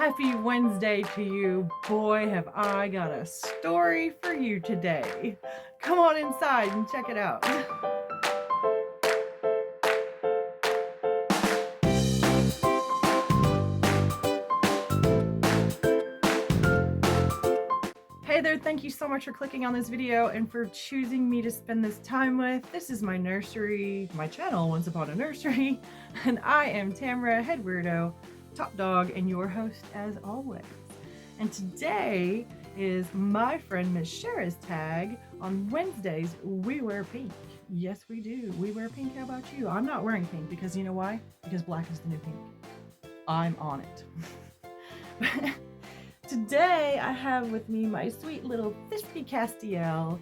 Happy Wednesday to you. Boy, have I got a story for you today. Come on inside and check it out. Hey there, thank you so much for clicking on this video and for choosing me to spend this time with. This is my nursery, my channel, Once Upon a Nursery, and I am Tammera, head weirdo, top dog, and your host as always. And today is my friend Miss Shara's tag. On Wednesdays, we wear pink. Yes, we do. We wear pink. How about you? I'm not wearing pink because you know why? Because black is the new pink. I'm on it. Today I have with me my sweet little Thisby Castiel,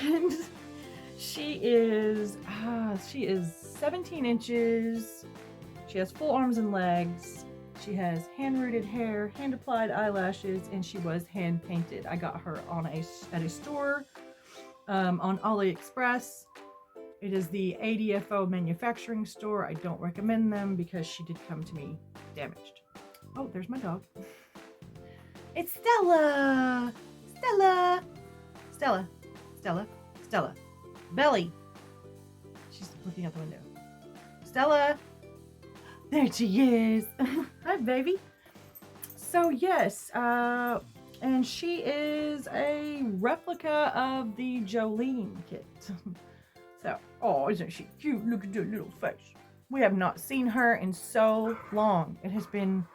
and she is 17 inches. She has full arms and legs. She has hand-rooted hair, hand-applied eyelashes, and she was hand-painted. I got her at a store on AliExpress. It is the ADFO manufacturing store. I don't recommend them because she did come to me damaged. Oh, there's my dog. It's Stella! Stella! Stella! Stella! Stella! Belly! She's looking out the window. Stella! There she is! Hi, baby! So, yes, and she is a replica of the Jolene kit. So, oh, isn't she cute? Look at her little face. We have not seen her in so long. It has been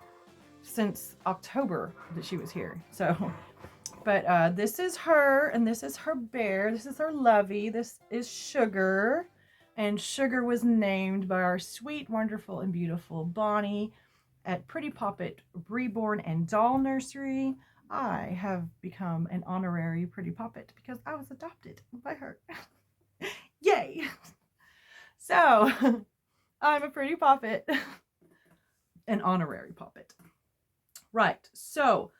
since October that she was here. So, but this is her, and this is her bear. This is her lovey. This is Sugar, and Sugar was named by our sweet, wonderful, and beautiful Bonnie at Pretty Poppet Reborn and Doll Nursery. I have become an honorary Pretty Poppet because I was adopted by her. Yay! So, I'm a Pretty Poppet, an honorary Poppet. Right, so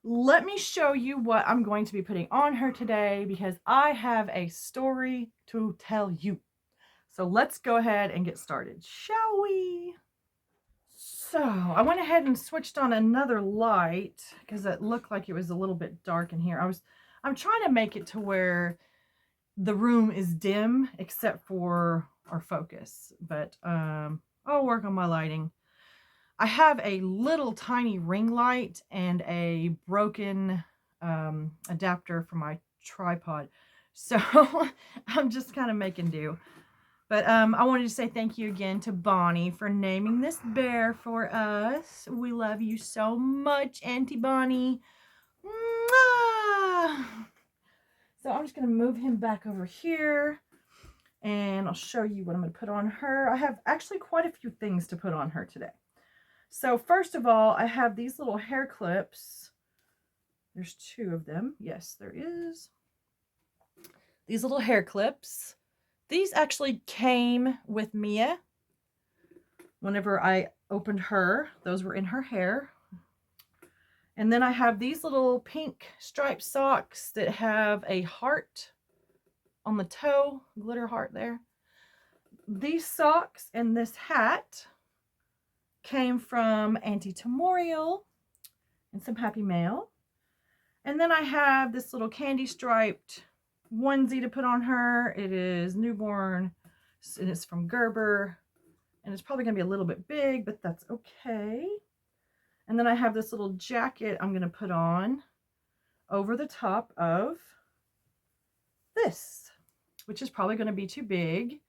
let me show you what I'm going to be putting on her today because I have a story to tell you. So let's go ahead and get started, shall we? So I went ahead and switched on another light because it looked like it was a little bit dark in here. I'm trying to make it to where the room is dim except for our focus, but I'll work on my lighting. I have a little tiny ring light and a broken adapter for my tripod. So I'm just kind of making do. But I wanted to say thank you again to Bonnie for naming this bear for us. We love you so much, Auntie Bonnie. Mwah! So I'm just going to move him back over here. And I'll show you what I'm going to put on her. I have actually quite a few things to put on her today. So first of all, I have these little hair clips. There's two of them. Yes, there is. These little hair clips. These actually came with Mia. Whenever I opened her, those were in her hair. And then I have these little pink striped socks that have a heart on the toe, glitter heart there. These socks and this hat came from Auntie Tammera and some Happy Mail. And then I have this little candy striped onesie to put on her. It is newborn, and it's from Gerber. And it's probably going to be a little bit big, but that's okay. And then I have this little jacket I'm going to put on over the top of this, which is probably going to be too big.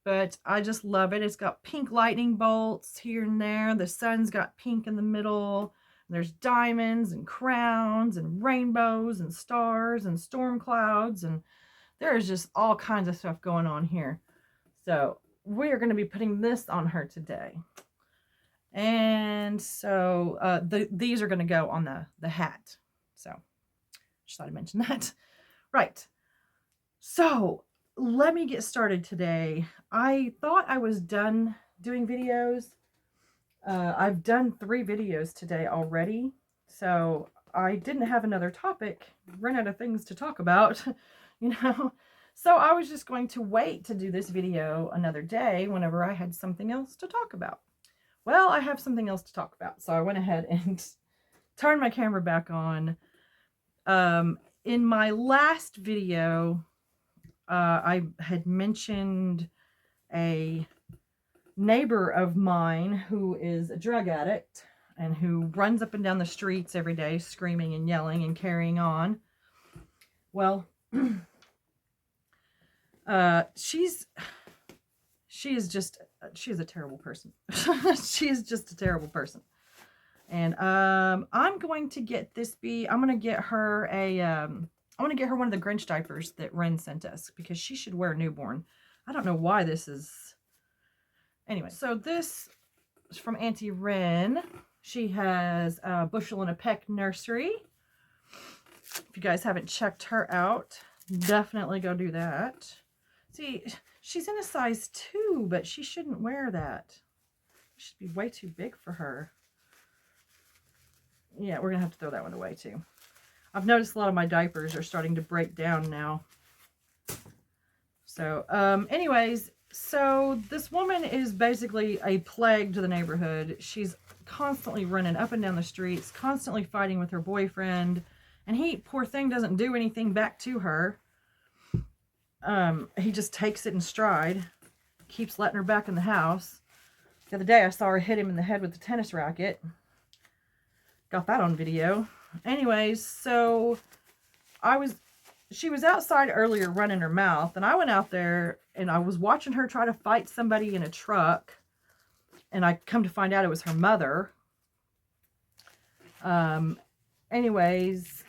But I just love it. It's got pink lightning bolts here and there. The sun's got pink in the middle. There's diamonds and crowns and rainbows and stars and storm clouds. And there's just all kinds of stuff going on here. So we are going to be putting this on her today. And so these are going to go on the hat. So just thought I'd mention that. Right. So let me get started today. I thought I was done doing videos. I've done 3 videos today already. So I didn't have another topic, ran out of things to talk about, you know. So I was just going to wait to do this video another day whenever I had something else to talk about. Well, I have something else to talk about. So I went ahead and turn my camera back on. In my last video, I had mentioned a neighbor of mine who is a drug addict and who runs up and down the streets every day screaming and yelling and carrying on. Well, she is a terrible person. She is just a terrible person. And I'm going to get Thisby. I'm going to get her one of the Grinch diapers that Ren sent us, because she should wear newborn. I don't know why this is. Anyway, so this is from Auntie Ren. She has a Bushel and a Peck nursery. If you guys haven't checked her out, definitely go do that. See, she's in a size 2, but she shouldn't wear that. It should be way too big for her. Yeah, we're going to have to throw that one away too. I've noticed a lot of my diapers are starting to break down now. So, anyways, so this woman is basically a plague to the neighborhood. She's constantly running up and down the streets, constantly fighting with her boyfriend. And he, poor thing, doesn't do anything back to her. He just takes it in stride. Keeps letting her back in the house. The other day I saw her hit him in the head with the tennis racket. Got that on video. Anyways, so she was outside earlier running her mouth, and I went out there and I was watching her try to fight somebody in a truck, and I come to find out it was her mother. Anyways,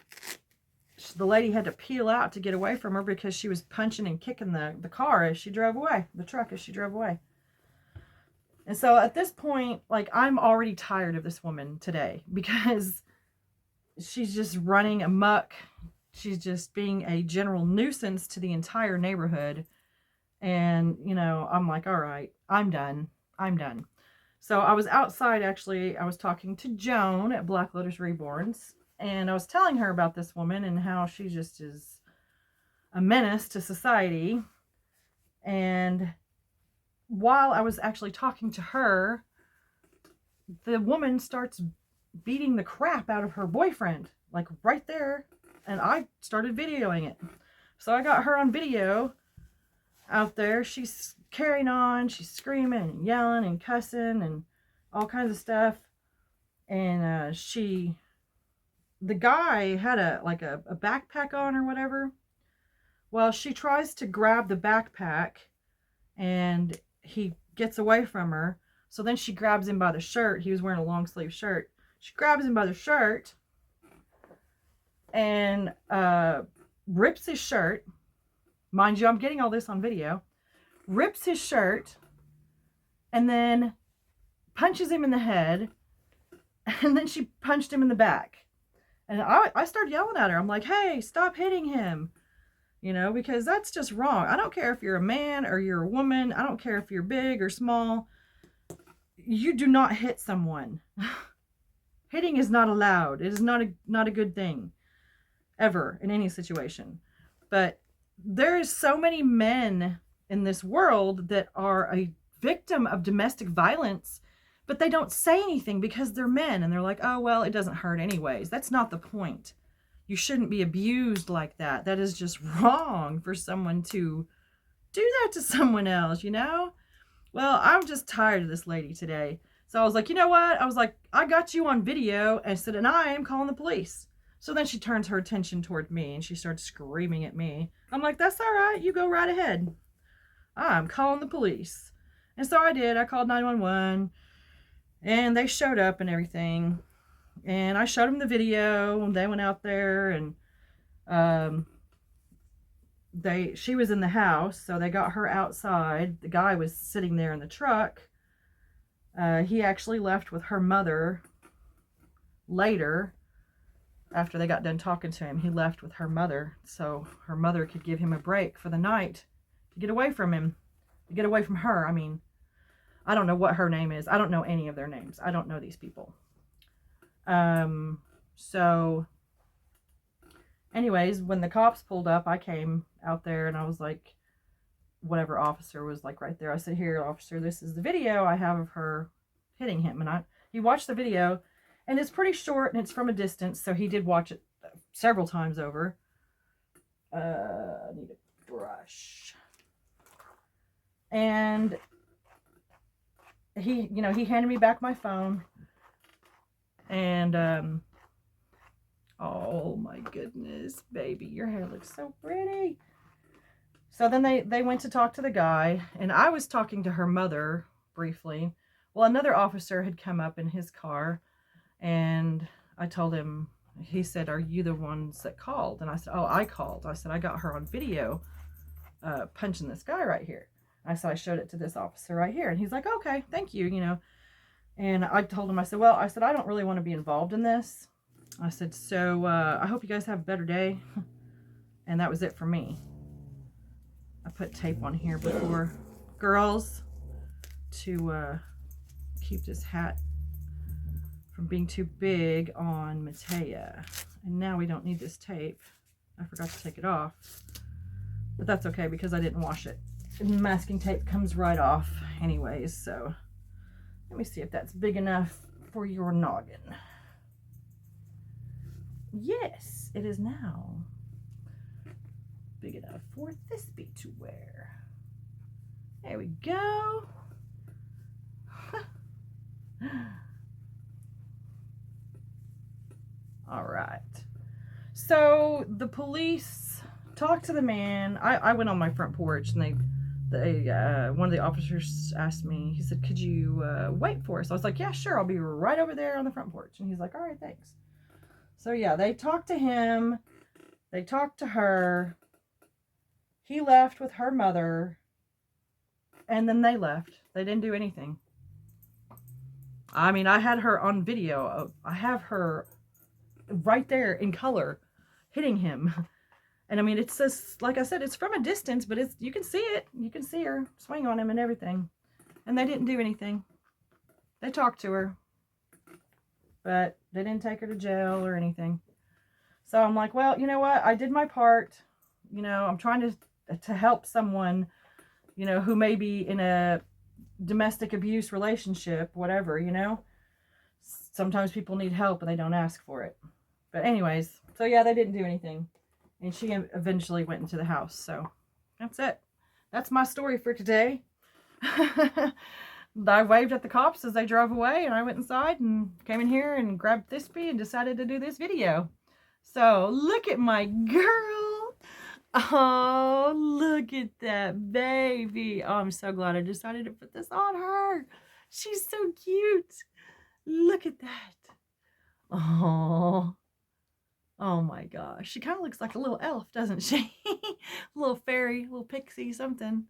the lady had to peel out to get away from her because she was punching and kicking the car as she drove away, the truck as she drove away. And so at this point, like, I'm already tired of this woman today because she's just running amok. She's just being a general nuisance to the entire neighborhood. And, you know, I'm like, all right, I'm done. I'm done. So I was outside, actually. I was talking to Joan at Black Lotus Reborns, and I was telling her about this woman and how she just is a menace to society. And while I was actually talking to her, the woman starts beating the crap out of her boyfriend, like right there. And I started videoing it. So I got her on video out there. She's carrying on. She's screaming and yelling and cussing and all kinds of stuff. And the guy had a backpack on or whatever. Well, she tries to grab the backpack and he gets away from her. So then she grabs him by the shirt. He was wearing a long sleeve shirt. She grabs him by the shirt and rips his shirt. Mind you, I'm getting all this on video. Rips his shirt and then punches him in the head. And then she punched him in the back. And I started yelling at her. I'm like, hey, stop hitting him. You know, because that's just wrong. I don't care if you're a man or you're a woman. I don't care if you're big or small. You do not hit someone. Hitting is not allowed. It is not a good thing. Ever, in any situation. But there is so many men in this world that are a victim of domestic violence, but they don't say anything because they're men. And they're like, oh, well, it doesn't hurt anyways. That's not the point. You shouldn't be abused like that. That is just wrong for someone to do that to someone else, you know? Well, I'm just tired of this lady today. So I was like, you know what? I was like, I got you on video. And I said, and I am calling the police. So then she turns her attention toward me and she starts screaming at me. I'm like, that's all right. You go right ahead. I'm calling the police. And so I did. I called 911 and they showed up and everything. And I showed them the video, and they went out there, and she was in the house, so they got her outside. The guy was sitting there in the truck. He actually left with her mother later. After they got done talking to him, he left with her mother, so her mother could give him a break for the night to get away from him, to get away from her. I mean, I don't know what her name is. I don't know any of their names. I don't know these people. So anyways, when the cops pulled up, I came out there and I was like, whatever officer was like right there. I said, here, officer, this is the video I have of her hitting him. And he watched the video And it's pretty short and it's from a distance, so he did watch it several times over. I need a brush. And he, he handed me back my phone. And, oh my goodness, baby, your hair looks so pretty. So then they went to talk to the guy, and I was talking to her mother briefly. Well, another officer had come up in his car, and I told him, he said, "Are you the ones that called?" And I said, "Oh, I called." I said, "I got her on video punching this guy right here." I said, "I showed it to this officer right here." And he's like, "Okay, thank you, And I told him, I said, "Well," I said, "I don't really want to be involved in this." I said, "So I hope you guys have a better day." And that was it for me. I put tape on here before, girls, to keep this hat from being too big on Matea. And now we don't need this tape. I forgot to take it off. But that's okay because I didn't wash it. And masking tape comes right off anyways, so let me see if that's big enough for your noggin. Yes, it is now big enough for Thisby to wear. There we go. All right. So the police talked to the man. I went on my front porch, and one of the officers asked me, he said, "Could you wait for us?" I was like, "Yeah, sure. I'll be right over there on the front porch." And he's like, "All right, thanks." So yeah, they talked to him. They talked to her. He left with her mother. And then they left. They didn't do anything. I mean, I had her on video. I have her right there in color hitting him. And I mean, it's just, like I said, it's from a distance, but you can see it. You can see her swing on him and everything. And they didn't do anything. They talked to her, but they didn't take her to jail or anything. So I'm like, well, you know what? I did my part. I'm trying to help someone, who may be in a domestic abuse relationship, whatever, Sometimes people need help and they don't ask for it. But anyways, so yeah, they didn't do anything. And she eventually went into the house. So that's it. That's my story for today. I waved at the cops as they drove away, and I went inside and came in here and grabbed Thisby and decided to do this video. So look at my girl. Oh, look at that baby. Oh, I'm so glad I decided to put this on her. She's so cute. Look at that. Oh. Oh my gosh. She kind of looks like a little elf, doesn't she? A little fairy, a little pixie, something.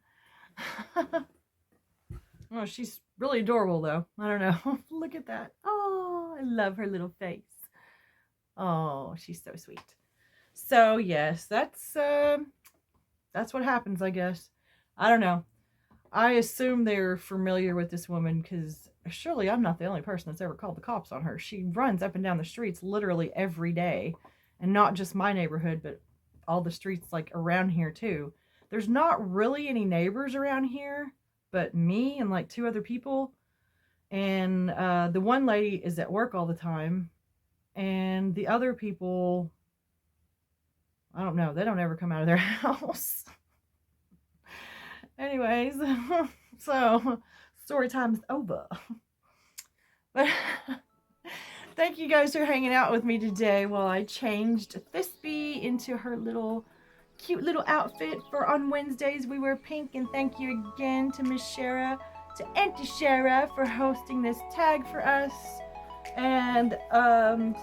Oh, she's really adorable though. I don't know. Look at that. Oh, I love her little face. Oh, she's so sweet. So yes, that's what happens, I guess. I don't know. I assume they're familiar with this woman because surely I'm not the only person that's ever called the cops on her. She runs up and down the streets literally every day, and not just my neighborhood, but all the streets like around here too. There's not really any neighbors around here, but me and like 2 other people. And the one lady is at work all the time, and the other people, I don't know, they don't ever come out of their house. Anyways, so story time is over. But thank you guys for hanging out with me today while I changed Thisby into her cute little outfit for on Wednesdays we wear pink. And thank you again to Miss Shara, to Auntie Shara, for hosting this tag for us. And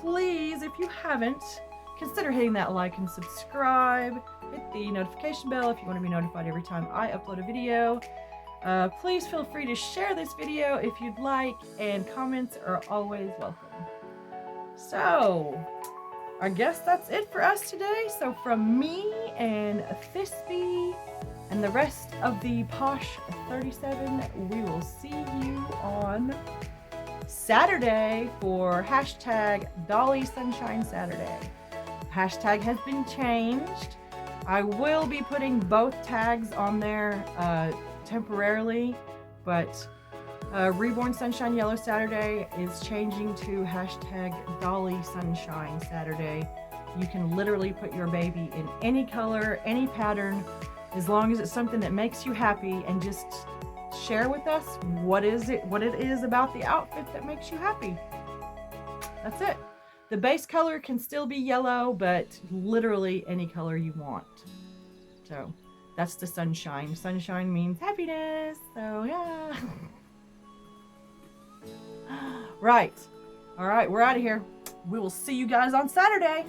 please, if you haven't, consider hitting that like and subscribe. Hit the notification bell if you want to be notified every time I upload a video. Please feel free to share this video if you'd like, and comments are always welcome. So, I guess that's it for us today. So from me and Thisby and the rest of the Posh 37, we will see you on Saturday for hashtag Dolly Sunshine Saturday. Hashtag has been changed. I will be putting both tags on there temporarily, but Reborn Sunshine Yellow Saturday is changing to hashtag Dolly Sunshine Saturday. You can literally put your baby in any color, any pattern, as long as it's something that makes you happy, and just share with us what it is about the outfit that makes you happy. That's it. The base color can still be yellow, but literally any color you want. So that's the sunshine. Sunshine means happiness. So yeah. Right. All right, we're out of here. We will see you guys on Saturday.